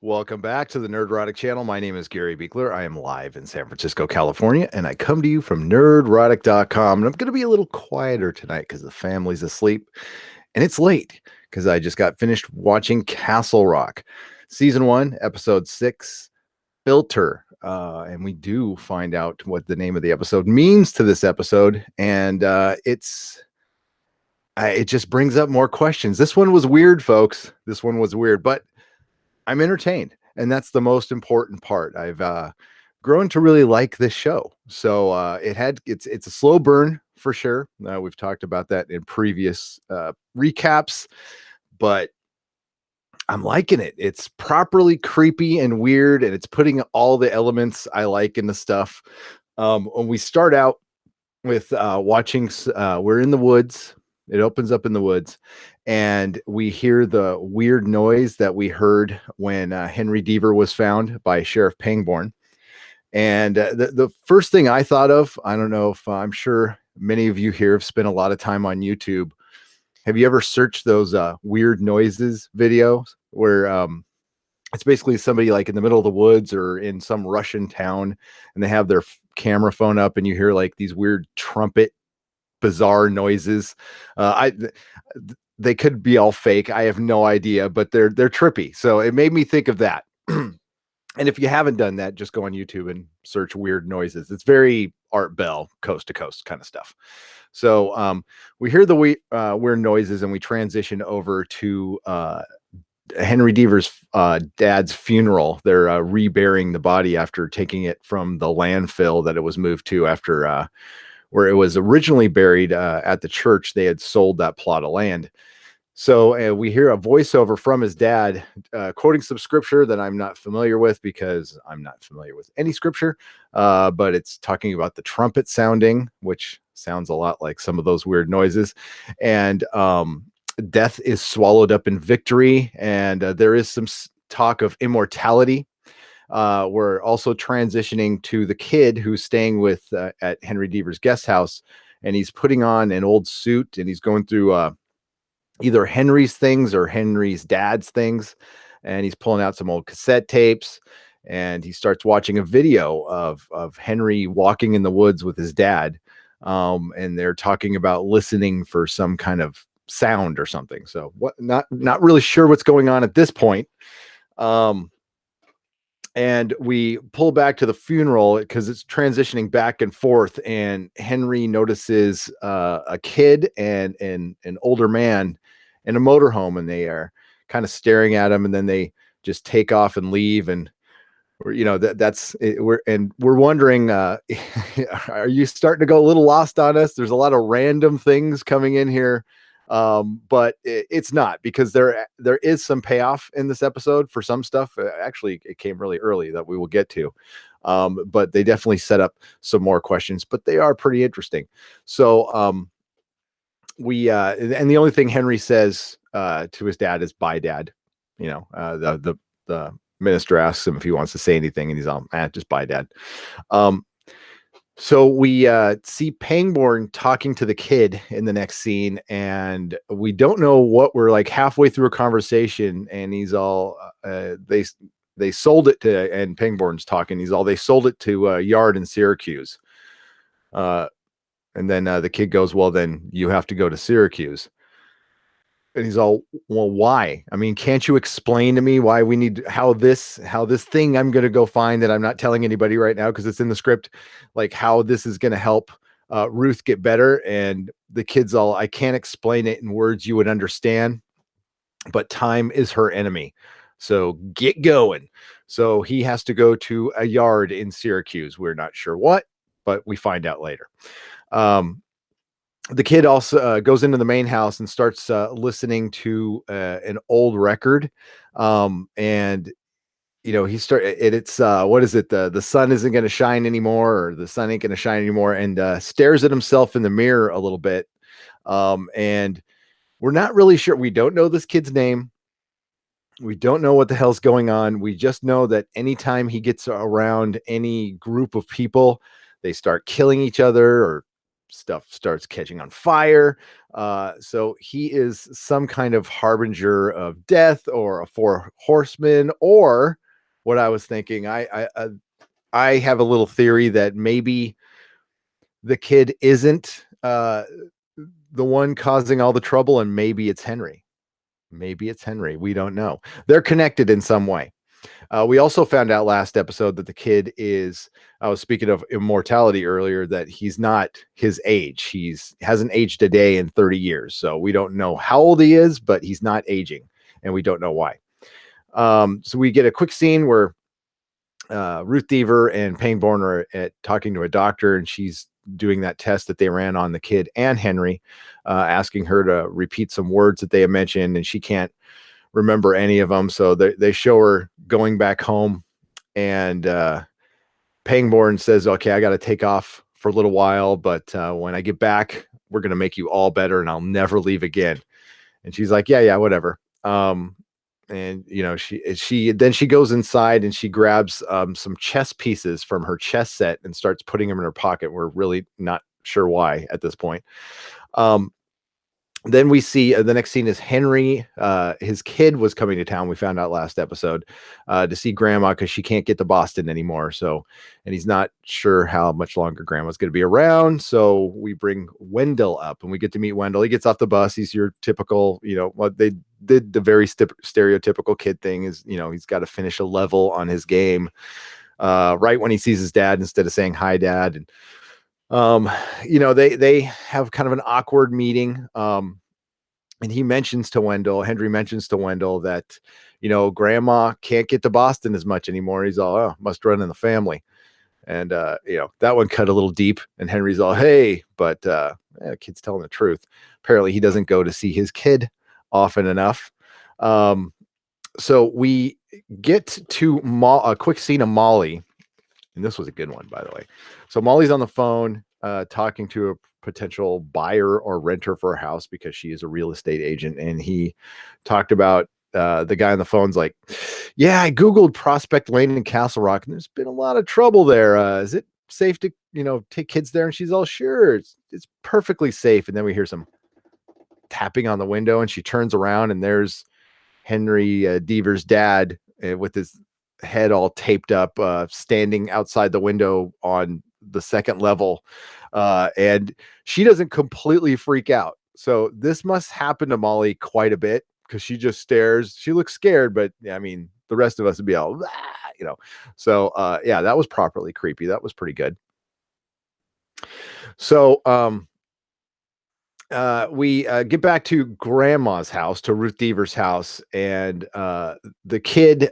Welcome back to the Nerdrotic channel. My name is Gary Beekler. I am live in San Francisco, California, and I come to you from nerdrotic.com. And I'm going to be a little quieter tonight because the family's asleep. And it's late because I just got finished watching Castle Rock, Season 1, Episode 6, Filter. And we do find out what the name of the episode means to this episode. And it just brings up more questions. This one was weird, folks. This one was weird, but I'm entertained, and that's the most important part. I've grown to really like this show. So it's a slow burn for sure. We've talked about that in previous recaps, but I'm liking it. It's properly creepy and weird, and it's putting all the elements I like into stuff. When we start out with watching, we're in the woods. It opens up in the woods, and we hear the weird noise that we heard when Henry Deaver was found by Sheriff Pangborn. And the first thing I thought of, I don't know if I'm sure many of you here have spent a lot of time on YouTube. Have you ever searched those weird noises videos where it's basically somebody like in the middle of the woods or in some Russian town, and they have their camera phone up, and you hear like these weird trumpet bizarre noises. They could be all fake. I have no idea, but they're trippy. So it made me think of that. And if you haven't done that, just go on YouTube and search weird noises. It's very Art Bell, coast to coast kind of stuff. So we hear the weird noises, and we transition over to Henry Deaver's dad's funeral. They're reburying the body after taking it from the landfill that it was moved to after where it was originally buried at the church. They had sold that plot of land. So we hear a voiceover from his dad quoting some scripture that I'm not familiar with because I'm not familiar with any scripture, but it's talking about the trumpet sounding, which sounds a lot like some of those weird noises. And death is swallowed up in victory. And there is some talk of immortality. We're also transitioning to the kid who's staying with at Henry Deaver's guest house, and he's putting on an old suit, and he's going through either Henry's things or Henry's dad's things, and he's pulling out some old cassette tapes, and he starts watching a video of Henry walking in the woods with his dad, and they're talking about listening for some kind of sound or something. So what? Not really sure what's going on at this point. And we pull back to the funeral because it's transitioning back and forth, and Henry notices a kid and an older man in a motorhome, and they are kind of staring at him, and then they just take off and leave. And that's it. We're wondering, are you starting to go a little lost on us? There's a lot of random things coming in here. But it's not, because there is some payoff in this episode for some stuff. Actually, it came really early that we will get to. But they definitely set up some more questions, but they are pretty interesting. So and the only thing Henry says to his dad is "Bye, Dad." The minister asks him if he wants to say anything, and he's all, just "Bye, Dad." So we see Pangborn talking to the kid in the next scene, and we don't know what, we're like halfway through a conversation, and he's all they sold it to, and Pangborn's talking, he's all, they sold it to a yard in Syracuse. And then the kid goes, well, then you have to go to Syracuse. And he's all, well, why? I mean, can't you explain to me why we need, how this thing I'm going to go find that I'm not telling anybody right now because it's in the script, like how this is going to help Ruth get better? And the kid's all, I can't explain it in words you would understand, but time is her enemy. So get going. So he has to go to a yard in Syracuse. We're not sure what, but we find out later. The kid also goes into the main house and starts listening to an old record. And it's what is it? The sun isn't going to shine anymore, or the sun ain't going to shine anymore, and stares at himself in the mirror a little bit. And we're not really sure. We don't know this kid's name. We don't know what the hell's going on. We just know that anytime he gets around any group of people, they start killing each other or stuff starts catching on fire. So he is some kind of harbinger of death, or a four horseman, or what I was thinking. I have a little theory that maybe the kid isn't the one causing all the trouble, and maybe it's Henry. Maybe it's Henry. We don't know. They're connected in some way. We also found out last episode that the kid is, I was speaking of immortality earlier, that he's not his age. He's hasn't aged a day in 30 years. So we don't know how old he is, but he's not aging, and we don't know why. So we get a quick scene where Ruth Deaver and Pangborn are talking to a doctor, and she's doing that test that they ran on the kid and Henry, asking her to repeat some words that they have mentioned, and she can't remember any of them. So they show her going back home, and Pangborn says, okay, I got to take off for a little while, but when I get back, we're going to make you all better, and I'll never leave again. And she's like, yeah, whatever. And she goes inside, and she grabs some chess pieces from her chess set and starts putting them in her pocket. We're really not sure why at this point. Then we see the next scene is Henry. His kid was coming to town. We found out last episode to see Grandma, because she can't get to Boston anymore. So, and he's not sure how much longer Grandma's going to be around. So we bring Wendell up, and we get to meet Wendell. He gets off the bus. He's your typical, what they did, the very stereotypical kid thing is, he's got to finish a level on his game right when he sees his dad, instead of saying hi, Dad. And they have kind of an awkward meeting. And Henry mentions to Wendell that, Grandma can't get to Boston as much anymore. He's all, oh, must run in the family. And, that one cut a little deep, and Henry's all, hey, but, kid's telling the truth. Apparently he doesn't go to see his kid often enough. So we get to a quick scene of Molly. And this was a good one, by the way. So Molly's on the phone talking to a potential buyer or renter for a house, because she is a real estate agent. And he talked about the guy on the phone's like, yeah, I Googled Prospect Lane in Castle Rock, and there's been a lot of trouble there. Is it safe to, take kids there? And she's all, sure, it's perfectly safe. And then we hear some tapping on the window, and she turns around, and there's Henry Deaver's dad with his head all taped up, standing outside the window on the second level, and she doesn't completely freak out. So this must happen to Molly quite a bit, because she just stares. She looks scared, but I mean, the rest of us would be all, So that was properly creepy. That was pretty good. So we get back to Grandma's house, to Ruth Deaver's house, and the kid,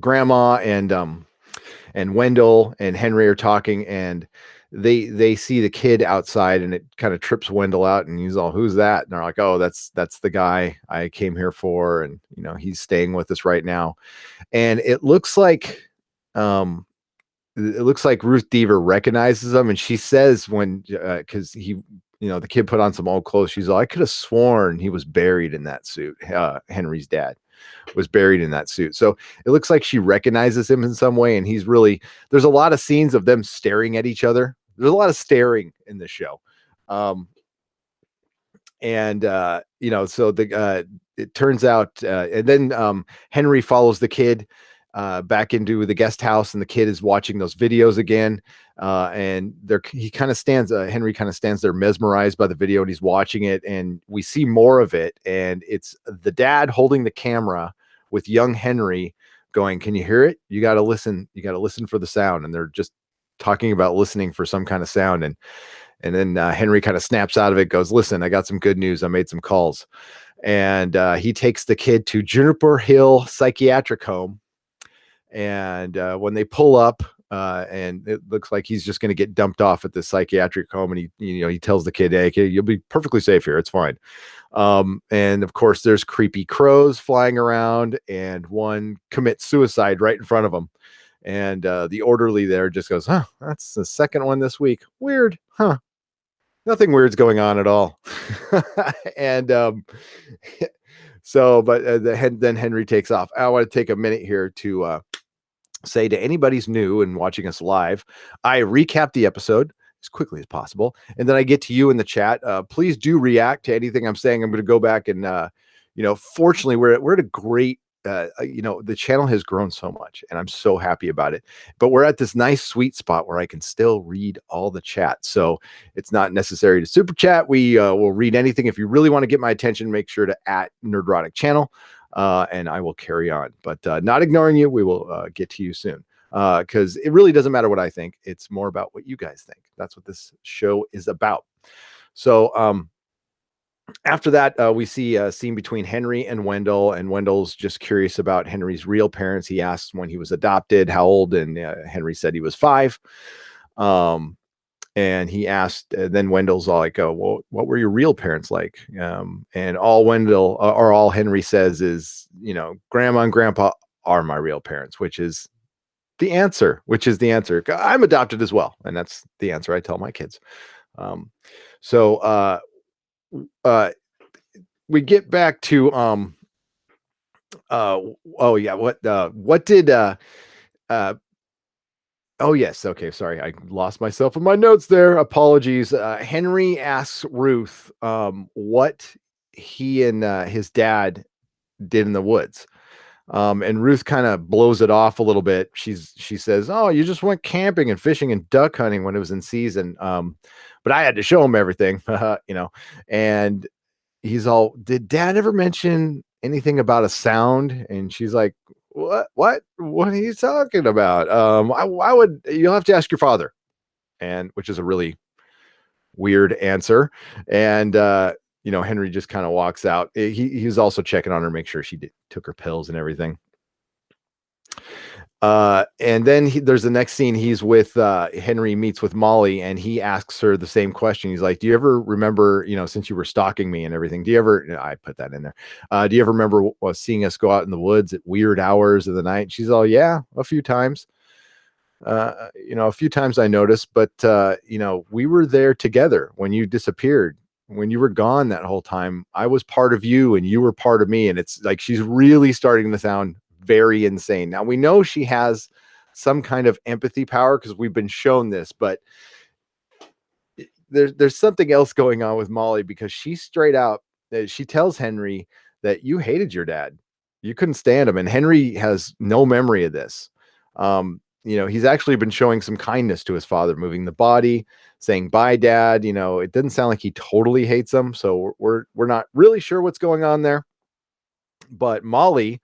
Grandma and Wendell and Henry are talking, and they see the kid outside, and it kind of trips Wendell out, and he's all, who's that? And they're like, oh, that's the guy I came here for, and he's staying with us right now. And it looks like Ruth Deaver recognizes him, and she says, when because he, the kid put on some old clothes, she's all, I could have sworn he was buried in that suit. Henry's dad was buried in that suit. So it looks like she recognizes him in some way, and there's a lot of scenes of them staring at each other. There's a lot of staring in this show. So it turns out, and then Henry follows the kid back into the guest house, and the kid is watching those videos again. And Henry kind of stands there mesmerized by the video, and he's watching it, and we see more of it. And it's the dad holding the camera with young Henry going, can you hear it? You got to listen. You got to listen for the sound. And they're just talking about listening for some kind of sound. And then Henry kind of snaps out of it, goes, listen, I got some good news. I made some calls. And he takes the kid to Juniper Hill Psychiatric Home. And when they pull up, and it looks like he's just going to get dumped off at the psychiatric home, and he tells the kid, hey, you'll be perfectly safe here. It's fine. And of course there's creepy crows flying around, and one commits suicide right in front of him. And the orderly there just goes, huh, that's the second one this week. Weird. Huh. Nothing weird's going on at all. And then Henry takes off. I want to take a minute here to say to anybody who's new and watching us live, I recapped the episode. as quickly as possible. And then I get to you in the chat. Please do react to anything I'm saying. I'm going to go back and, fortunately, we're at a great, the channel has grown so much and I'm so happy about it. But we're at this nice sweet spot where I can still read all the chat. So it's not necessary to super chat. We will read anything. If you really want to get my attention, make sure to @Nerdrotic channel. And I will carry on, but not ignoring you. We will get to you soon, because it really doesn't matter what I think. It's more about what you guys think. That's what this show is about. So after that, we see a scene between Henry and Wendell, and Wendell's just curious about Henry's real parents. He asks when he was adopted, how old, and Henry said he was 5. And he asked, then Wendell's all like, "Oh, well, what were your real parents like?" And all Wendell or all Henry says is, Grandma and Grandpa are my real parents, which is the answer. I'm adopted as well, and that's the answer I tell my kids. So we get back to what did oh, yes. Okay. Sorry. I lost myself in my notes there. Apologies. Henry asks Ruth what he and his dad did in the woods. And Ruth kind of blows it off a little bit. She says, "Oh, you just went camping and fishing and duck hunting when it was in season. But I had to show him everything." And he's all, "Did Dad ever mention anything about a sound?" And she's like, what are you talking about? Why would you'll have to ask your father? And which is a really weird answer. And Henry just kind of walks out. He was also checking on her, make sure she took her pills and everything. And then there's the next scene. He's with Henry meets with Molly, and he asks her the same question. He's like, "Do you ever remember, since you were stalking me and everything, do you ever," I put that in there, "do you ever remember seeing us go out in the woods at weird hours of the night?" She's all, "Yeah, a few times. A few times I noticed, but we were there together when you disappeared. When you were gone that whole time, I was part of you and you were part of me." And it's like she's really starting to sound very insane. Now we know she has some kind of empathy power because we've been shown this, but there's something else going on with Molly, because she straight out she tells Henry that you hated your dad, you couldn't stand him, and Henry has no memory of this. He's actually been showing some kindness to his father, moving the body, saying bye, Dad. It doesn't sound like he totally hates him, so we're not really sure what's going on there. But Molly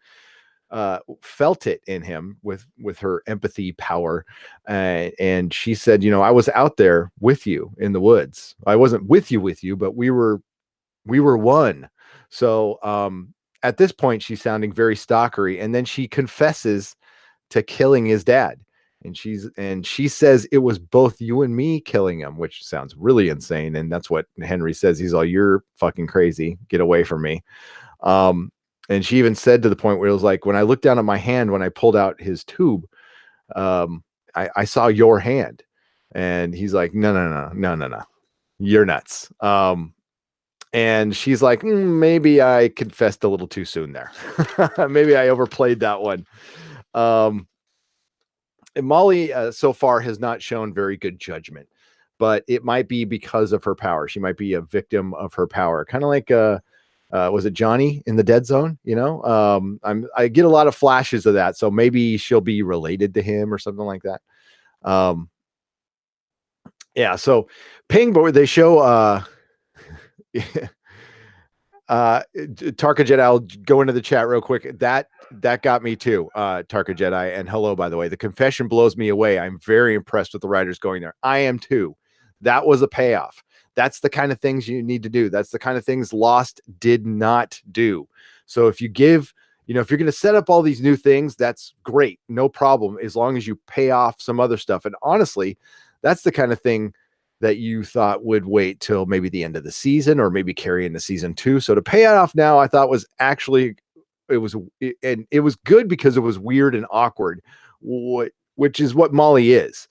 felt it in him with her empathy power, and she said, "I was out there with you in the woods. I wasn't with you, but we were one." So at this point, she's sounding very stalkery, and then she confesses to killing his dad, and she says it was both you and me killing him, which sounds really insane. And that's what Henry says. He's all, "You're fucking crazy. Get away from me." And she even said, to the point where it was like, "When I looked down at my hand, when I pulled out his tube, I saw your hand." And he's like, No, you're nuts." And she's like, "Maybe I confessed a little too soon there. Maybe I overplayed that one." And Molly so far has not shown very good judgment, but it might be because of her power. She might be a victim of her power, kind of like was it Johnny in the Dead Zone? I get a lot of flashes of that, so maybe she'll be related to him or something like that. Yeah. So Ping, but they show Tarka Jedi. I'll go into the chat real quick. That got me too, Tarka Jedi. And hello, by the way. The confession blows me away. I'm very impressed with the writers going there. I am too. That was a payoff. That's the kind of things you need to do. That's the kind of things Lost did not do. So if you give, if you're going to set up all these new things, that's great. No problem. As long as you pay off some other stuff. And honestly, that's the kind of thing that you thought would wait till maybe the end of the season or maybe carry into season 2. So to pay it off now, I thought was actually, it was good because it was weird and awkward, which is what Molly is.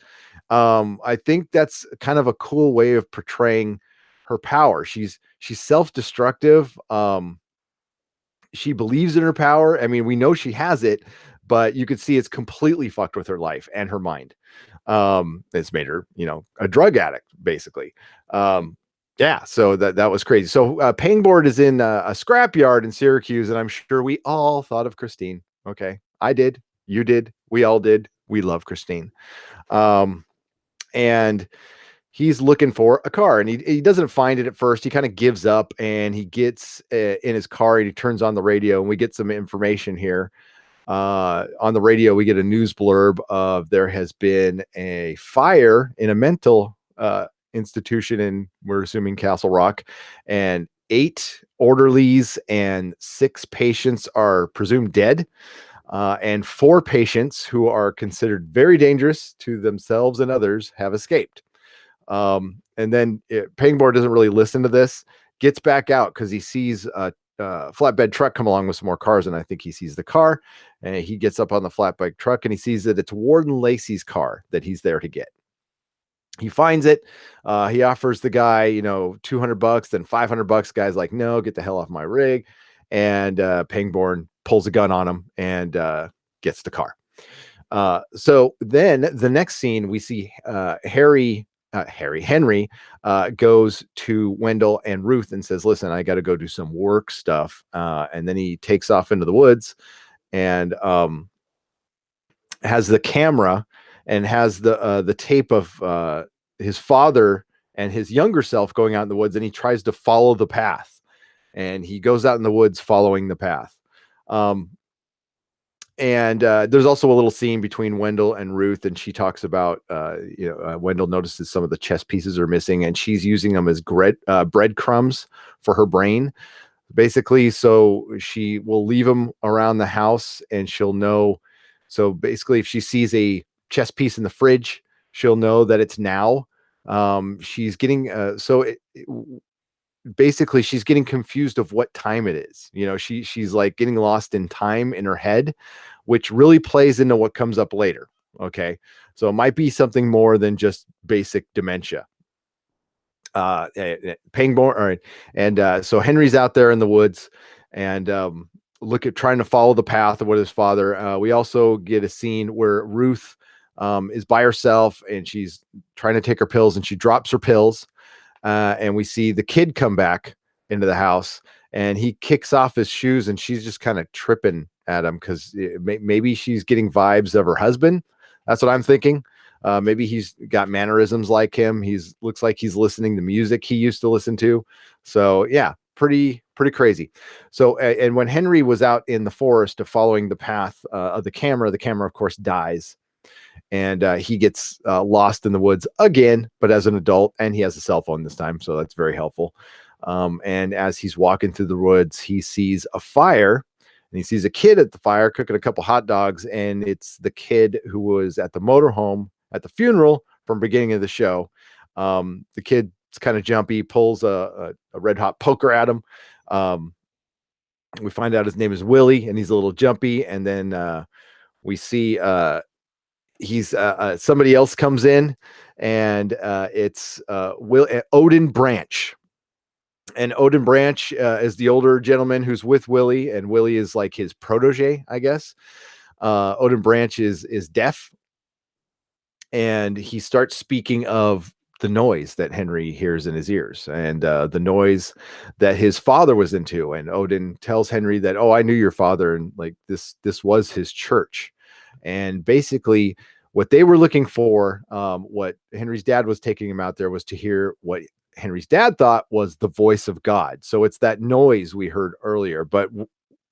I think that's kind of a cool way of portraying her power. She's self-destructive. She believes in her power. I mean, we know she has it, but you could see it's completely fucked with her life and her mind. It's made her, a drug addict, basically. Yeah, so that was crazy. So Pangboard is in a scrapyard in Syracuse, and I'm sure we all thought of Christine. Okay, I did, you did, we all did. We love Christine. Um, and he's looking for a car, and he doesn't find it at first. He kind of gives up, and he gets in his car, and he turns on the radio, and we get some information here. On the radio, we get a news blurb of there has been a fire in a mental institution in, we're assuming, Castle Rock, and 8 orderlies and 6 patients are presumed dead, and 4 patients who are considered very dangerous to themselves and others have escaped. And then Pangboard doesn't really listen to this, gets back out because he sees a flatbed truck come along with some more cars, and I think he sees the car, and he gets up on the flatbed truck, and he sees that it's Warden Lacey's car that he's there to get. He finds it. He offers the guy, $200, then $500. Guy's like, no, get the hell off my rig. And Pangborn pulls a gun on him and gets the car. So then the next scene, we see Henry goes to Wendell and Ruth and says, listen, I got to go do some work stuff. And then he takes off into the woods and has the camera and has the tape of his father and his younger self going out in the woods, and he tries to follow the path, and he goes out in the woods following the path. And there's also a little scene between Wendell and Ruth, and she talks about, Wendell notices some of the chess pieces are missing, and she's using them as breadcrumbs for her brain, basically. So she will leave them around the house, and she'll know. So basically, if she sees a chess piece in the fridge, she'll know that it's now. She's getting basically she's getting confused of what time it is. She's like getting lost in time in her head, which really plays into what comes up later. Okay, so it might be something more than just basic dementia. Pangborn, all right. And so Henry's out there in the woods and trying to follow the path of with his father. We also get a scene where Ruth is by herself, and she's trying to take her pills, and she drops her pills. And we see the kid come back into the house, and he kicks off his shoes, and she's just kind of tripping at him because maybe she's getting vibes of her husband. That's what I'm thinking. Maybe he's got mannerisms like him. Looks like he's listening to music he used to listen to. So yeah, pretty crazy. So and when Henry was out in the forest following the path of the camera of course dies. And he gets lost in the woods again, but as an adult, and he has a cell phone this time, so that's very helpful. And as he's walking through the woods, he sees a fire, and he sees a kid at the fire cooking a couple hot dogs, and it's the kid who was at the motorhome at the funeral from the beginning of the show. The kid's kind of jumpy, pulls a red hot poker at him. We find out his name is Willie, and he's a little jumpy, and then we see he's somebody else comes in, and it's Odin Branch. And Odin Branch is the older gentleman who's with Willie, and Willie is like his protege, I guess. Odin Branch is deaf, and he starts speaking of the noise that Henry hears in his ears, and the noise that his father was into. And Odin tells Henry that, oh, I knew your father, and like this was his church. And basically what they were looking for, what Henry's dad was taking him out there, was to hear what Henry's dad thought was the voice of God. So it's that noise we heard earlier, but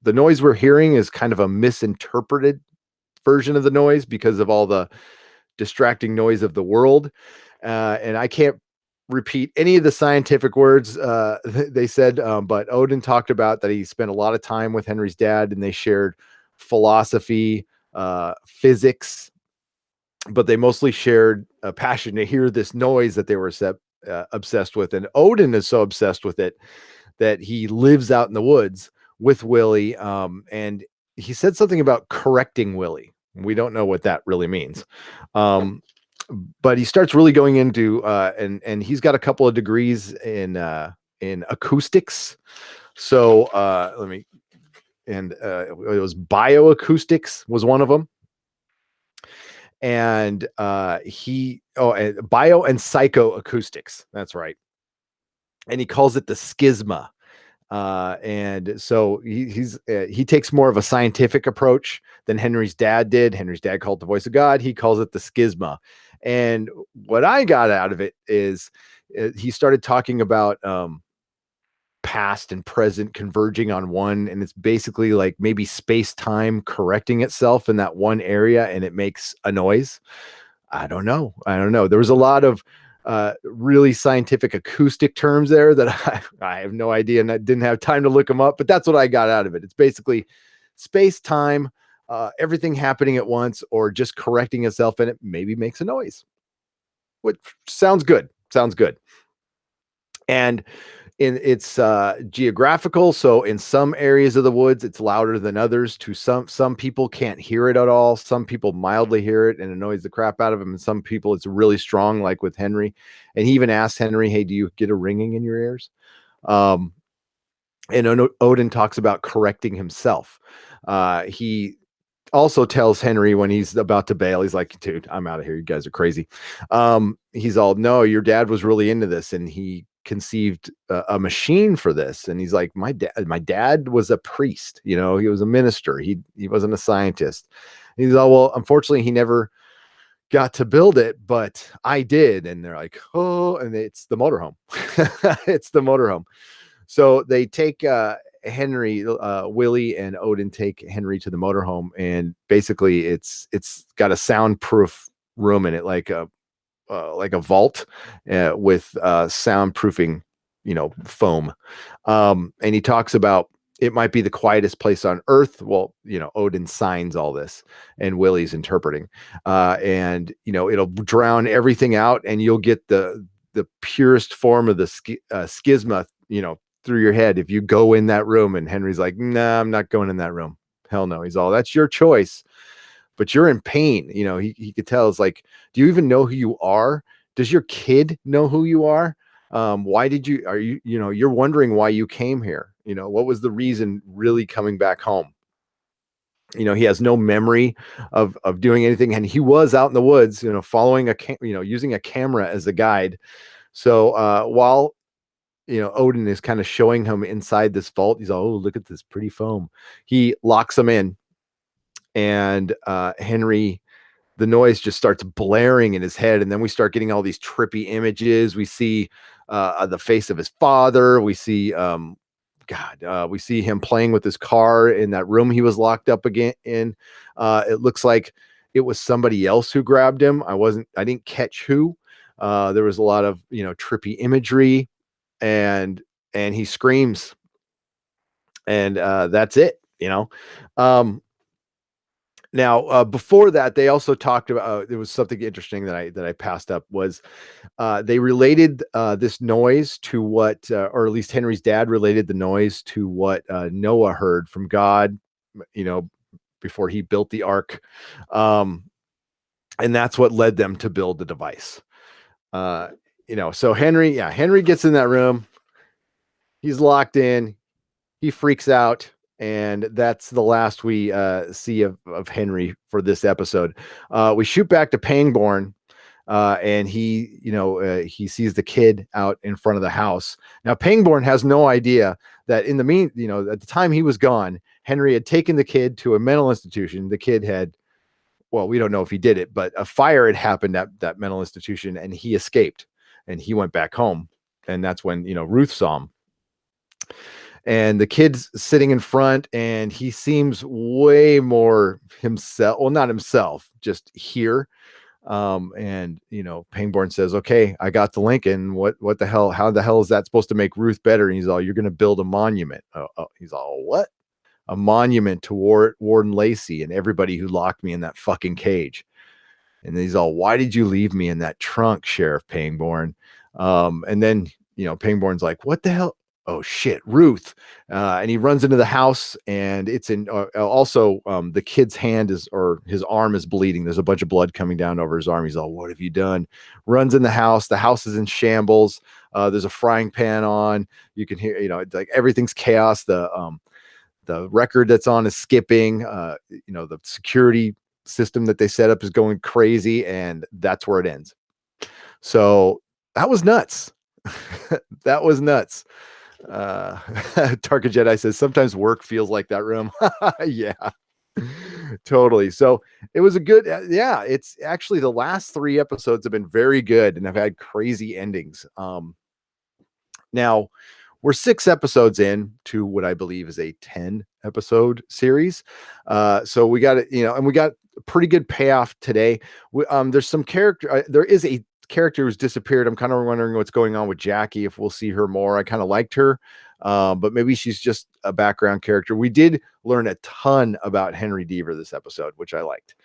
the noise we're hearing is kind of a misinterpreted version of the noise because of all the distracting noise of the world. And I can't repeat any of the scientific words they said, but Odin talked about that he spent a lot of time with Henry's dad, and they shared philosophy, physics, but they mostly shared a passion to hear this noise that they were obsessed with. And Odin is so obsessed with it that he lives out in the woods with Willie. And he said something about correcting Willie. We don't know what that really means. But he starts really going into and he's got a couple of degrees in acoustics. So it was bioacoustics was one of them. and bio and psychoacoustics. That's right. And he calls it the schisma. And so he takes more of a scientific approach than Henry's dad did. Henry's dad called it the voice of God. He calls it the schisma. And what I got out of it is he started talking about past and present converging on one, and it's basically like maybe space-time correcting itself in that one area, and it makes a noise. I don't know. There was a lot of really scientific acoustic terms there that I have no idea, and I didn't have time to look them up, but that's what I got out of it. It's basically space-time, everything happening at once or just correcting itself, and it maybe makes a noise, which sounds good. Sounds good. And it's geographical, so in some areas of the woods it's louder than others. To some people can't hear it at all. Some people mildly hear it and it annoys the crap out of them, and some people it's really strong, like with Henry. And he even asked Henry, hey, do you get a ringing in your ears? um and Odin talks about correcting himself. He also tells Henry when he's about to bail, he's like, dude, I'm out of here. You guys are crazy. He's all, no, your dad was really into this and he conceived a machine for this. And he's like, my dad was a priest, he was a minister. He wasn't a scientist. And he's all, well, unfortunately, he never got to build it, but I did. And they're like, oh, and it's the motorhome. It's the motorhome. So they take Henry, Willie and Odin take Henry to the motorhome, and basically it's got a soundproof room in it, like a vault with soundproofing, foam. And he talks about it might be the quietest place on Earth. Well, Odin signs all this, and Willie's interpreting, and it'll drown everything out, and you'll get the purest form of the schisma, through your head if you go in that room. And Henry's like, nah, I'm not going in that room. Hell no. He's all, that's your choice, but you're in pain. He could tell. It's like, do you even know who you are? Does your kid know who you are? Why did you, are you, you're wondering why you came here. What was the reason really coming back home? He has no memory of doing anything. And he was out in the woods, following using a camera as a guide. So while Odin is kind of showing him inside this vault, he's all, oh, look at this pretty foam. He locks him in, and Henry, the noise just starts blaring in his head, and then we start getting all these trippy images. We see the face of his father. We see we see him playing with his car in that room he was locked up again in. It looks like it was somebody else who grabbed him. I didn't catch who. There was a lot of trippy imagery, and he screams, and that's it. Now, before that, they also talked about, there was something interesting that I passed up, was they related this noise to what, or at least Henry's dad related the noise to what Noah heard from God, before he built the ark. And that's what led them to build the device. So Henry gets in that room. He's locked in. He freaks out. And that's the last we see of Henry for this episode. We shoot back to Pangborn, and he sees the kid out in front of the house. Now, Pangborn has no idea that at the time he was gone, Henry had taken the kid to a mental institution. The kid had, well, we don't know if he did it, but a fire had happened at that mental institution, and he escaped, and he went back home. And that's when, Ruth saw him. And the kid's sitting in front, and he seems way more himself. Well, not himself, just here. And Pangborn says, okay, I got the Lincoln. What the hell? How the hell is that supposed to make Ruth better? And he's all, you're going to build a monument. He's all, what? A monument to Warden Lacey and everybody who locked me in that fucking cage. And he's all, why did you leave me in that trunk, Sheriff Pangborn? And then, Pangborn's like, what the hell? Oh shit, Ruth. And he runs into the house, and it's in the kid's his arm is bleeding. There's a bunch of blood coming down over his arm. He's all, what have you done? Runs in the house. The house is in shambles. There's a frying pan on. You can hear, like everything's chaos. The record that's on is skipping. The security system that they set up is going crazy, and that's where it ends. So that was nuts. That was nuts. Tarka Jedi says sometimes work feels like that room. Yeah, totally. So it was a good, yeah. It's actually the last 3 episodes have been very good and have had crazy endings. Now we're 6 episodes in to what I believe is a 10 episode series. So we got it, and we got a pretty good payoff today. There's some character, there is a character who's disappeared. I'm kind of wondering what's going on with Jackie, if we'll see her more. I kind of liked her, but maybe she's just a background character. We did learn a ton about Henry Deaver this episode, which I liked.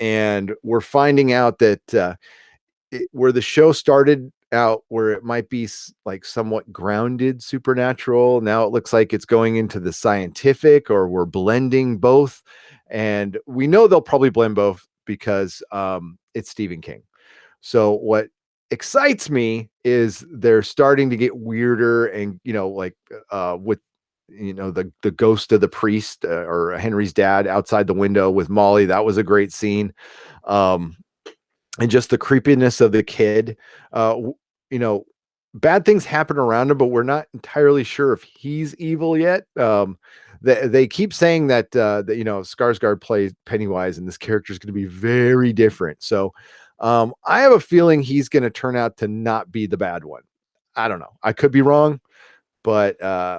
And we're finding out that where the show started out, where it might be like somewhat grounded supernatural, now it looks like it's going into the scientific, or we're blending both. And we know they'll probably blend both because it's Stephen King. So what excites me is they're starting to get weirder, and like with the ghost of the priest, or Henry's dad outside the window with Molly. That was a great scene. um and just the creepiness of the kid. Uh, you know, bad things happen around him, but we're not entirely sure if he's evil yet. They keep saying that Skarsgård plays Pennywise, and this character is going to be very different. So I have a feeling he's going to turn out to not be the bad one. I don't know. I could be wrong, but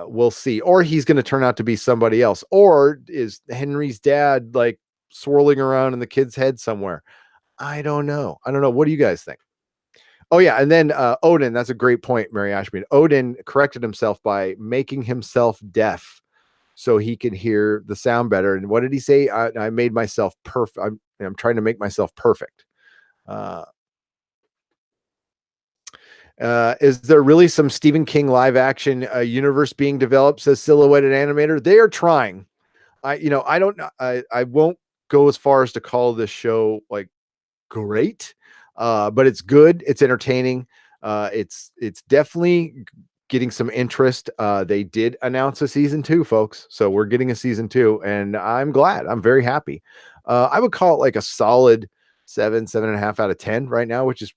we'll see. Or he's going to turn out to be somebody else. Or is Henry's dad like swirling around in the kid's head somewhere? I don't know. I don't know. What do you guys think? Oh yeah, and then Odin. That's a great point, Mary Ashmead. Odin corrected himself by making himself deaf so he can hear the sound better. And what did he say? I made myself perfect. I'm trying to make myself perfect. Uh, is there really some Stephen King live action universe being developed? Says Silhouetted Animator. They are trying. I don't know. I won't go as far as to call this show like great, but it's good. It's entertaining. It's definitely getting some interest. They did announce a season 2, folks, so we're getting a season 2, and I'm glad. I'm very happy. I would call it like a solid 7.5 out of 10 right now, which is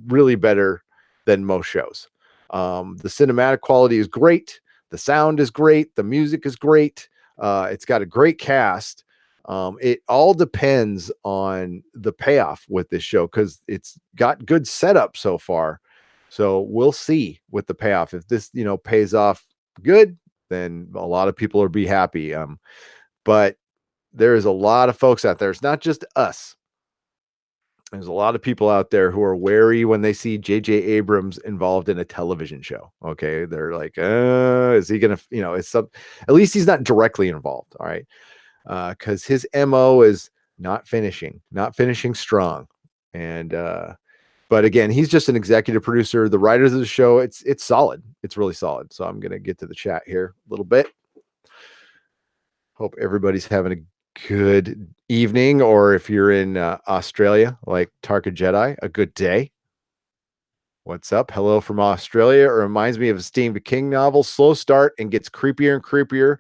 really better than most shows. The cinematic quality is great. The sound is great. The music is great. It's got a great cast. It all depends on the payoff with this show, because it's got good setup so far. So we'll see with the payoff. If this, pays off good, then a lot of people will be happy. But there is a lot of folks out there. It's not just us. There's a lot of people out there who are wary when they see J.J. Abrams involved in a television show. Okay. They're like, is he going to, at least he's not directly involved. All right. Because his MO is not finishing strong. And, but again, he's just an executive producer. The writers of the show, it's solid. It's really solid. So I'm going to get to the chat here a little bit. Hope everybody's having a good evening, or if you're in Australia, like Tarka Jedi, a good day. What's up? Hello from Australia. It reminds me of a Stephen King novel. Slow start and gets creepier and creepier.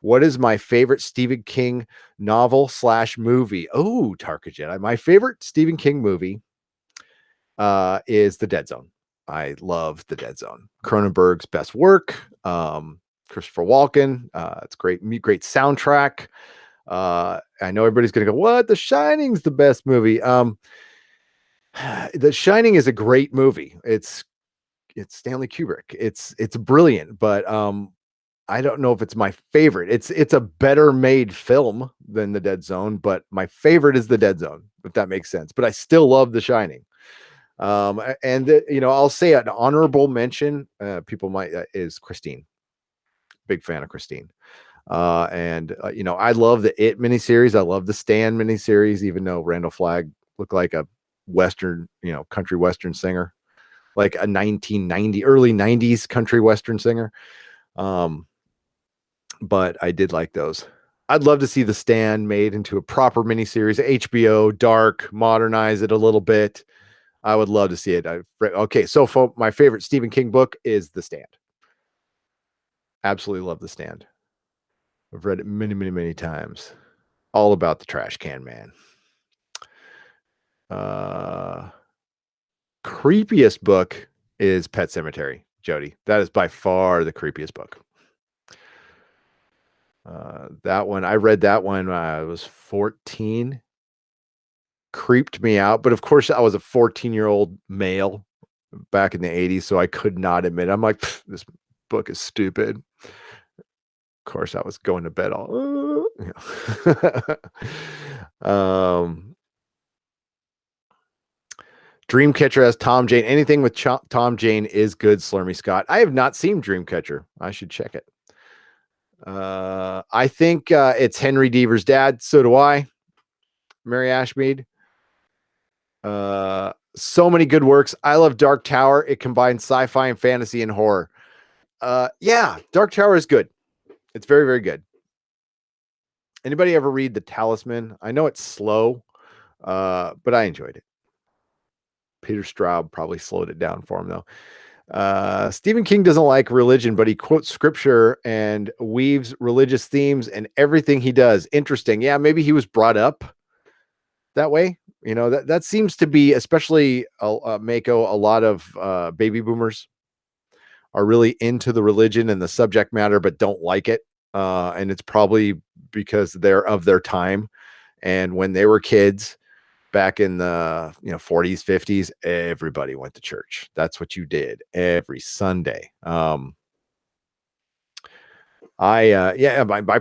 What is my favorite Stephen King novel / movie? Oh, Tarka Jedi. My favorite Stephen King movie is The Dead Zone. I love The Dead Zone. Cronenberg's best work. Christopher Walken. It's great soundtrack. I know everybody's gonna go, what? The Shining's the best movie. The Shining is a great movie. It's Stanley Kubrick. It's brilliant, but I don't know if it's my favorite. It's a better made film than The Dead Zone, but my favorite is The Dead Zone, if that makes sense. But I still love The Shining. I'll say an honorable mention. People might is Christine. Big fan of Christine. I love the It miniseries. I love the Stan miniseries, even though Randall Flagg looked like a Western, country Western singer, like a early 90s country Western singer. But I did like those. I'd love to see the Stand made into a proper miniseries, HBO, dark, modernize it a little bit. I would love to see it. Okay, so for my favorite Stephen King book is The Stand. Absolutely love The Stand. I've read it many, many, many times. All about the trash can man. Creepiest book is Pet Sematary, Jody. That is by far the creepiest book. That one, I read that one when I was 14. Creeped me out, but of course I was a 14-year-old male back in the 80s, so I could not admit it. I'm like, this book is stupid. Of course, I was going to bed all. Dreamcatcher has Tom Jane. Anything with Tom Jane is good, Slurmy Scott. I have not seen Dreamcatcher. I should check it. I think it's Henry Deaver's dad. So do I. Mary Ashmead. So many good works. I love Dark Tower. It combines sci-fi and fantasy and horror. Yeah, Dark Tower is good. It's very, very good. Anybody ever read The Talisman? I know it's slow, but I enjoyed it. Peter Straub probably slowed it down for him, though. Stephen King doesn't like religion, but he quotes scripture and weaves religious themes and everything he does. Interesting. Yeah, maybe he was brought up that way. You know, that seems to be, especially Mako, a lot of baby boomers are really into the religion and the subject matter, but don't like it. And it's probably because they're of their time. And when they were kids back in the 40s, 50s, everybody went to church. That's what you did every Sunday. My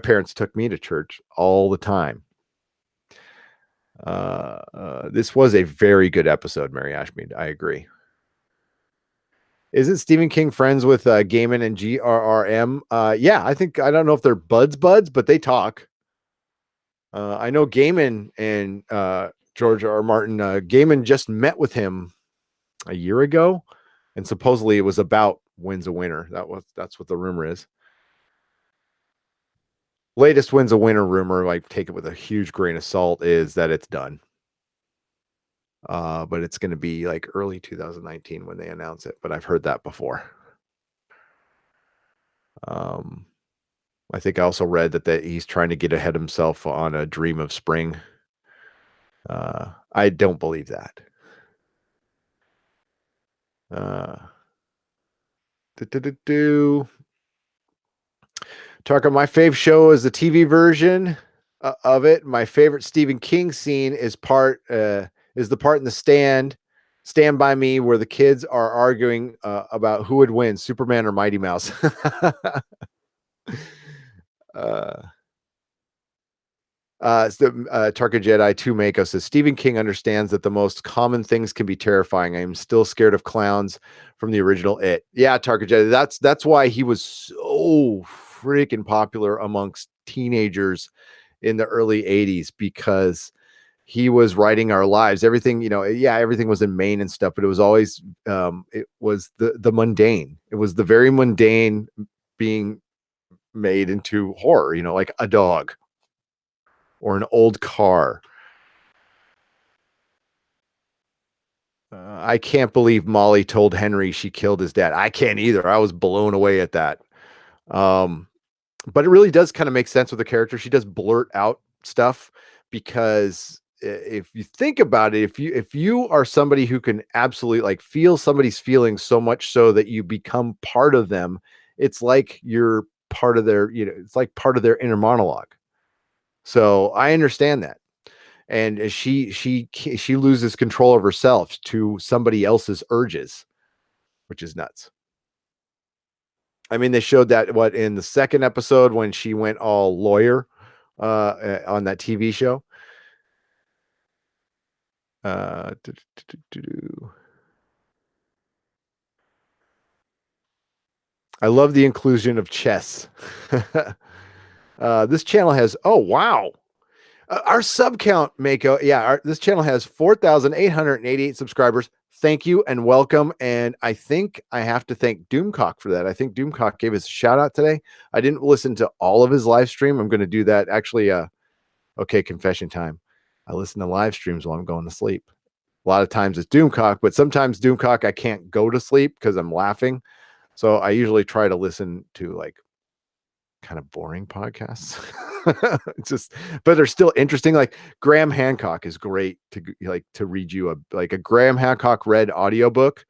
parents took me to church all the time. This was a very good episode, Mary Ashmead. I agree. Isn't Stephen King friends with Gaiman and GRRM? Yeah, I don't know if they're buds, but they talk. I know Gaiman and George R. R. Martin. Gaiman just met with him a year ago, and supposedly it was about Wins a Winner. That's what the rumor is. Latest Wins a Winner rumor, like take it with a huge grain of salt, is that it's done. But it's going to be like early 2019 when they announce it. But I've heard that before. I think I also read that he's trying to get ahead of himself on A Dream of Spring. I don't believe that. Tarka, my fave show is the TV version of it. My favorite Stephen King scene is the part in the Stand By Me, where the kids are arguing about who would win, Superman or Mighty Mouse. Tarka Jedi 2 Mako says Stephen King understands that the most common things can be terrifying. I am still scared of clowns from the original It. Yeah, Tarka Jedi. That's why he was so freaking popular amongst teenagers in the early 80s, because he was writing our lives. Everything, everything was in Maine and stuff, but it was always it was the mundane. It was the very mundane being made into horror, like a dog or an old car. I can't believe Molly told Henry she killed his dad. I can't either. I was blown away at that. But it really does kind of make sense with the character. She does blurt out stuff, because if you think about it, if you are somebody who can absolutely like feel somebody's feelings so much so that you become part of them, it's like you're part of their, it's like part of their inner monologue. So I understand that. And she loses control of herself to somebody else's urges, which is nuts. I mean, they showed that in the second episode when she went all lawyer on that TV show. I love the inclusion of chess. This channel has, oh, wow. Our sub count, Mako. Yeah, this channel has 4,888 subscribers. Thank you and welcome. And I think I have to thank Doomcock for that. I think Doomcock gave us a shout out today. I didn't listen to all of his live stream. I'm going to do that. Actually, okay, confession time. I listen to live streams while I'm going to sleep. A lot of times it's Doomcock, but sometimes Doomcock I can't go to sleep because I'm laughing. So I usually try to listen to like kind of boring podcasts. But they're still interesting. Like Graham Hancock is great to read you a Graham Hancock read audiobook.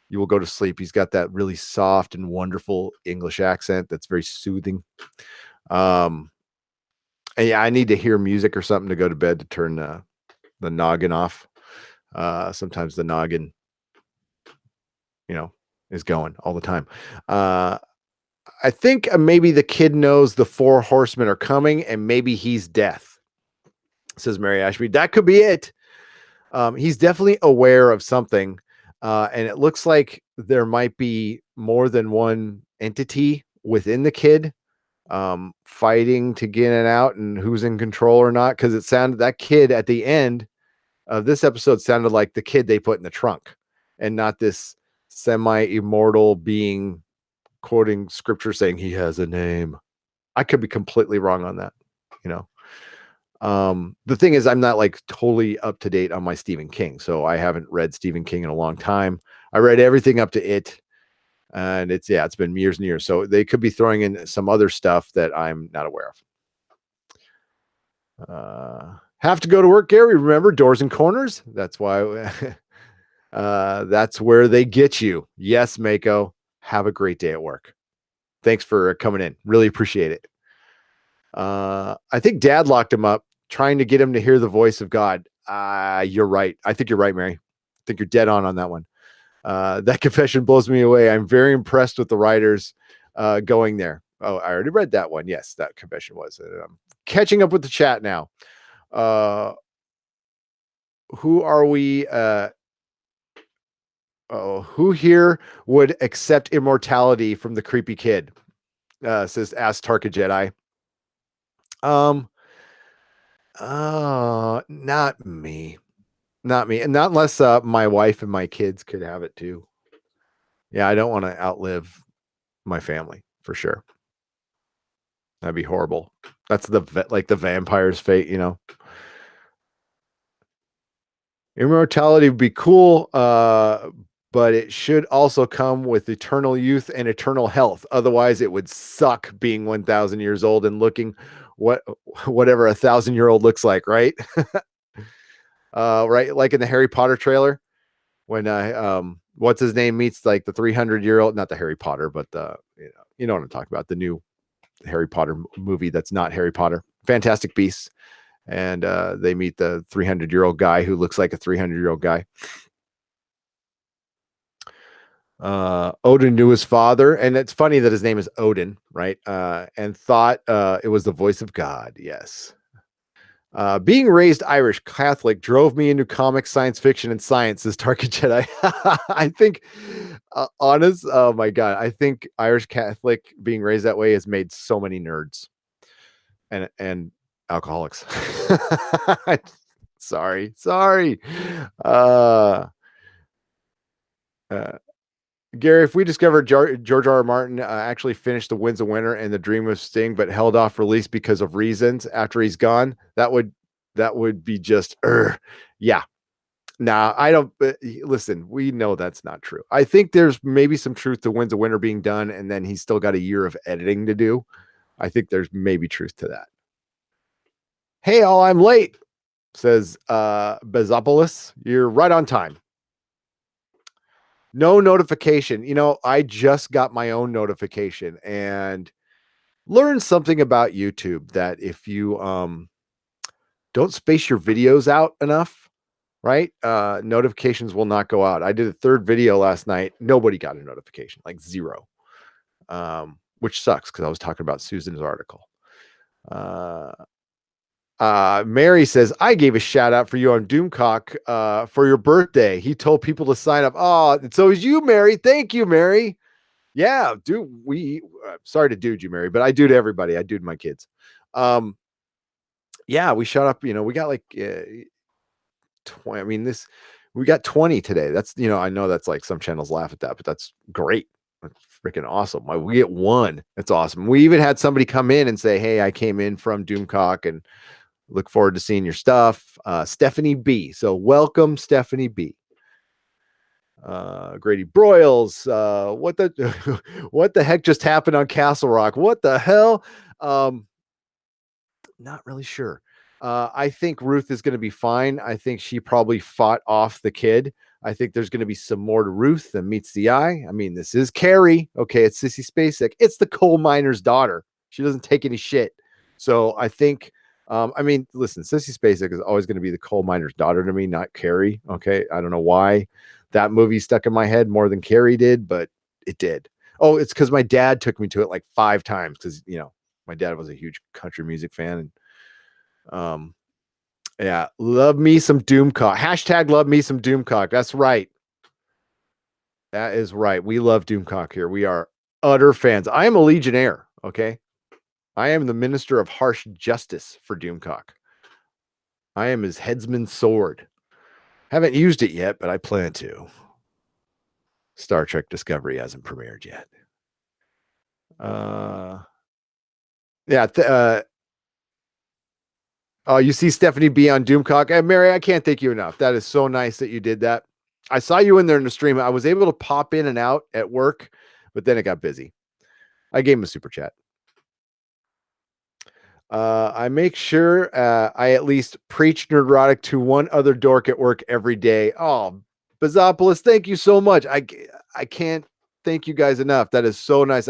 You will go to sleep. He's got that really soft and wonderful English accent that's very soothing. And yeah, I need to hear music or something to go to bed to turn the noggin off. Sometimes the noggin, is going all the time. I think maybe the kid knows the 4 horsemen are coming, and maybe he's death, says Mary Ashby. That could be it. He's definitely aware of something, and it looks like there might be more than one entity within the kid fighting to get it out, and who's in control or not, because it sounded, that kid at the end of this episode sounded like the kid they put in the trunk and not this semi-immortal being quoting scripture saying he has a name. I could be completely wrong on that. The thing is, I'm not like totally up to date on my Stephen King, so I haven't read Stephen King in a long time. I read everything up to It, and it's been years and years, so they could be throwing in some other stuff that I'm not aware of. Have to go to work, Gary. Remember, doors and corners. That's why that's where they get you. Yes, Mako. Have a great day at work. Thanks for coming in. Really appreciate it. I think Dad locked him up, trying to get him to hear the voice of God. You're right. I think you're right, Mary. I think you're dead on that one. That confession blows me away. I'm very impressed with the writers going there. Oh, I already read that one. Yes, that confession was. I'm catching up with the chat now. Who are we? Who here would accept immortality from the creepy kid? Says Ask Tarka Jedi. Not me. And not unless my wife and my kids could have it too. Yeah, I don't want to outlive my family for sure. That'd be horrible. That's the vampire's fate, Immortality would be cool, but it should also come with eternal youth and eternal health. Otherwise, it would suck being 1,000 years old and looking whatever a 1,000-year-old looks like, right? Right, like in the Harry Potter trailer, when what's his name meets like the 300-year-old, not the Harry Potter, but the you know what I'm talking about, the new Harry Potter movie that's not Harry Potter, Fantastic Beasts, and they meet the 300-year-old guy who looks like a 300-year-old guy. Odin knew his father, and it's funny that his name is Odin, right? And thought it was the voice of God. Yes. Being raised Irish Catholic drove me into comics, science fiction, and science, as Tarka Jedi. I think, oh my God, I think Irish Catholic being raised that way has made so many nerds and alcoholics. Sorry. Gary, if we discovered George R. R. Martin actually finished The Winds of Winter and The Dream of Sting, but held off release because of reasons after he's gone, that would be just, yeah. Nah, I don't. Listen, we know that's not true. I think there's maybe some truth to Winds of Winter being done, and then he's still got a year of editing to do. I think there's maybe truth to that. Hey, all, I'm late, says Bezopoulos. You're right on time. No notification. I just got my own notification and learned something about YouTube, that if you don't space your videos out enough, right? Notifications will not go out. I did a 3rd video last night. Nobody got a notification, like 0, which sucks because I was talking about Susan's article. Mary says, I gave a shout out for you on Doomcock for your birthday. He told people to sign up. Oh, so is you, Mary. Thank you, Mary. Yeah, dude, sorry to dude you, Mary, but I dude everybody. I dude my kids. Yeah, we shut up. We got like 20. I mean, we got 20 today. That's, I know that's like some channels laugh at that, but that's great. That's freaking awesome. We get 1. That's awesome. We even had somebody come in and say, hey, I came in from Doomcock and look forward to seeing your stuff. Stephanie B. So welcome, Stephanie B. Grady Broyles. What the what the heck just happened on Castle Rock? What the hell? Not really sure. I think Ruth is going to be fine. I think she probably fought off the kid. I think there's going to be some more to Ruth than meets the eye. I mean, this is Carrie. Okay, it's Sissy Spacek. It's the coal miner's daughter. She doesn't take any shit. So I think, I mean, listen, Sissy Spacek is always going to be the coal miner's daughter to me, not Carrie. Okay, I don't know why that movie stuck in my head more than Carrie did, but it did. Oh, it's because my dad took me to it like 5 times because, you know, my dad was a huge country music fan. And yeah, love me some Doomcock. Hashtag love me some Doomcock. That's right. That is right. We love Doomcock here. We are utter fans. I am a Legionnaire. Okay. I am the minister of harsh justice for Doomcock. I am his headsman's sword. Haven't used it yet, but I plan to. Star Trek Discovery hasn't premiered yet. Yeah. Oh, you see Stephanie B on Doomcock. Hey, Mary, I can't thank you enough. That is so nice that you did that. I saw you in there in the stream. I was able to pop in and out at work, but then it got busy. I gave him a super chat. I make sure I at least preach Nerdrotic to one other dork at work every day. Oh, Bazopoulos, thank you so much. I can't thank you guys enough. That is so nice.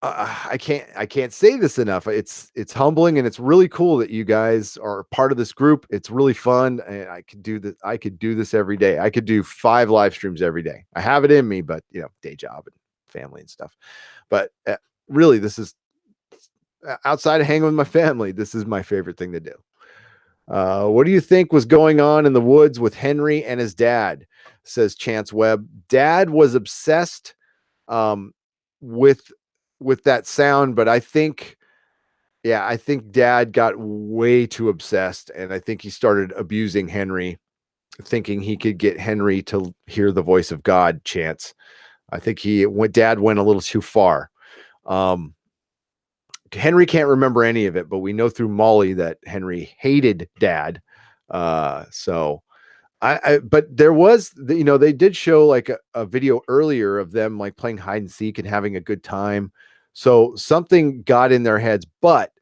I can't say this enough. It's humbling and it's really cool that you guys are part of this group. It's really fun, and I could do this. I could do this every day. I could do 5 live streams every day. I have it in me, but you know, day job and family and stuff. But really, this is outside of hanging with my family. This is my favorite thing to do. What do you think was going on in the woods with Henry and his dad? Says Chance Webb. Dad was obsessed with that sound, but I think Dad got way too obsessed, and I think he started abusing Henry, thinking he could get Henry to hear the voice of God. Chance, I think Dad went a little too far. Henry can't remember any of it, but we know through Molly that Henry hated Dad. So but there was, you know, they did show like a video earlier of them like playing hide and seek and having a good time. So something got in their heads. But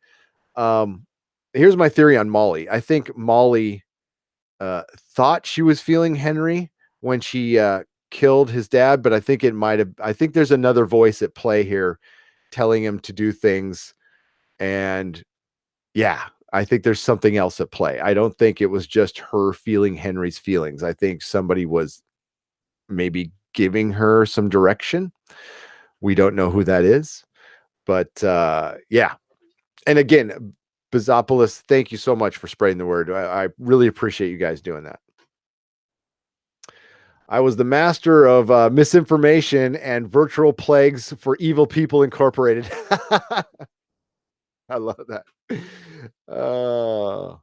here's my theory on Molly. I think Molly thought she was feeling Henry when she killed his dad, but I think I think there's another voice at play here telling him to do things. And yeah, I think there's something else at play. I don't think it was just her feeling Henry's feelings. I think somebody was maybe giving her some direction. We don't know who that is, but yeah. And again, Bazopoulos, thank you so much for spreading the word. I really appreciate you guys doing that. I was the master of misinformation and virtual plagues for Evil People Incorporated. I love that. So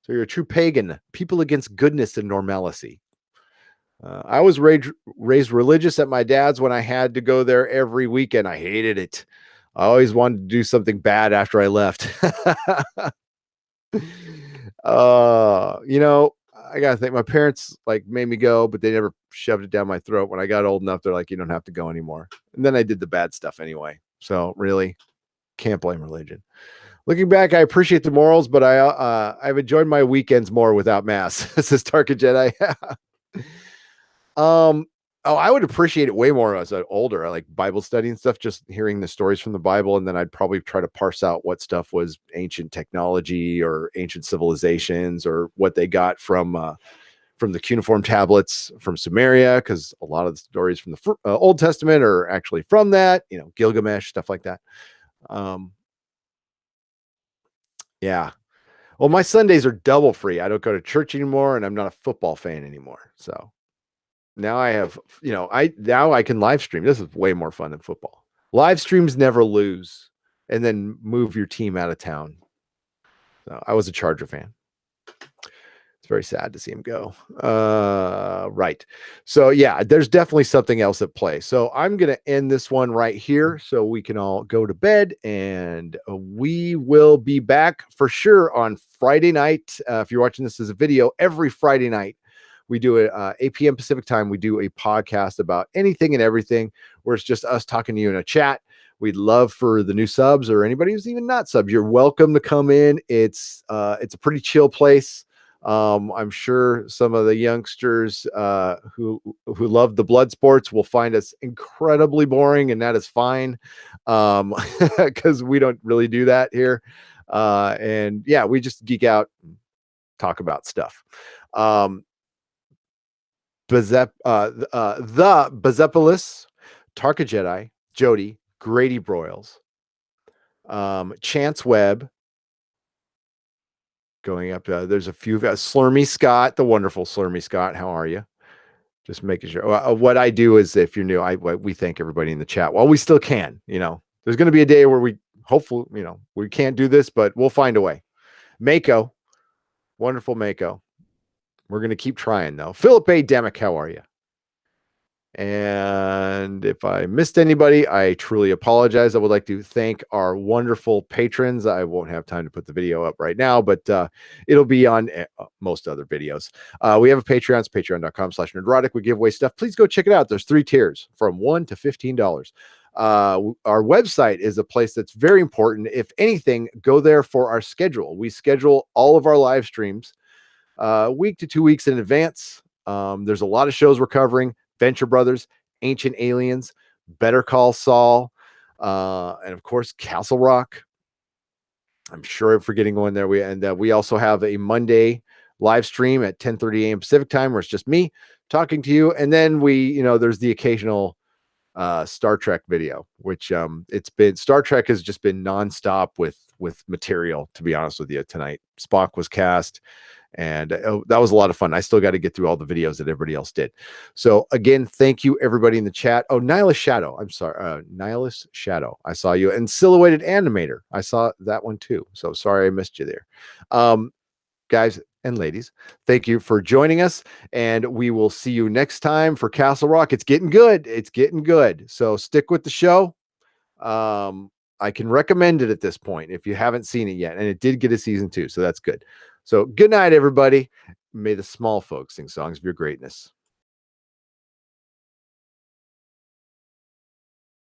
you're a true pagan. People against goodness and normalcy. I was raised religious at my dad's when I had to go there every weekend. I hated it. I always wanted to do something bad after I left. You know, I gotta think my parents like made me go, but they never shoved it down my throat. When I got old enough, they're like, you don't have to go anymore. And then I did the bad stuff anyway. So really can't blame religion. Looking back, I appreciate the morals, but I've enjoyed my weekends more without mass. Says Tarka Jedi. Oh, I would appreciate it way more as I older. I like Bible study and stuff, just hearing the stories from the Bible, and then I'd probably try to parse out what stuff was ancient technology or ancient civilizations or what they got from the cuneiform tablets from Sumeria, because a lot of the stories from the Old Testament are actually from that. You know, Gilgamesh, stuff like that. Yeah. Well, my Sundays are double free. I don't go to church anymore, and I'm not a football fan anymore. So now I have, you know, now I can live stream. This is way more fun than football. Live streams never lose, and then move your team out of town. So I was a Charger fan. It's very sad to see him go. Right. So yeah, there's definitely something else at play. So I'm going to end this one right here so we can all go to bed, and we will be back for sure on Friday night. If you're watching this as a video, every Friday night We do it 8 p.m. Pacific time. We do a podcast about anything and everything, where it's just us talking to you in a chat. We'd love for the new subs or anybody who's even not subs. You're welcome to come in. It's a pretty chill place. I'm sure some of the youngsters who love the blood sports will find us incredibly boring, and that is fine, because we don't really do that here. And yeah, we just geek out, and talk about stuff. The Bezepolis, Tarka Jedi, Jody, Grady Broyles, Chance Webb, going up. There's a few. Slurmy Scott, the wonderful Slurmy Scott. How are you? Just making sure. What I do is, if you're new, we thank everybody in the chat while we still can. There's going to be a day where we hopefully, we can't do this, but we'll find a way. Mako, wonderful Mako. We're going to keep trying though. Philip A. Demick, how are you? And if I missed anybody, I truly apologize. I would like to thank our wonderful patrons. I won't have time to put the video up right now, but it'll be on most other videos. We have a Patreon. It's patreon.com/nerdrotic. We give away stuff. Please go check it out. There's 3 tiers from $1 to $15. Our website is a place that's very important. If anything, go there for our schedule. We schedule all of our live streams week to 2 weeks in advance. There's a lot of shows we're covering. Venture Brothers, Ancient Aliens, Better Call Saul, and of course Castle Rock. I'm sure I'm forgetting one there. We also have a Monday live stream at 10:30 a.m. Pacific time, where it's just me talking to you. And then there's the occasional Star Trek video, which Star Trek has just been nonstop with material, to be honest with you. Tonight Spock was cast, and that was a lot of fun. I still got to get through all the videos that everybody else did. So again, thank you everybody in the chat. Oh, Nihilus Shadow, I'm sorry, Nihilus Shadow, I saw you. And Silhouetted Animator, I saw that one too, so sorry I missed you there. Guys and ladies, thank you for joining us, and we will see you next time for Castle Rock. It's getting good. So stick with the show. I can recommend it at this point if you haven't seen it yet, and it did get a season 2, so that's good. So good night, everybody. May the small folks sing songs of your greatness.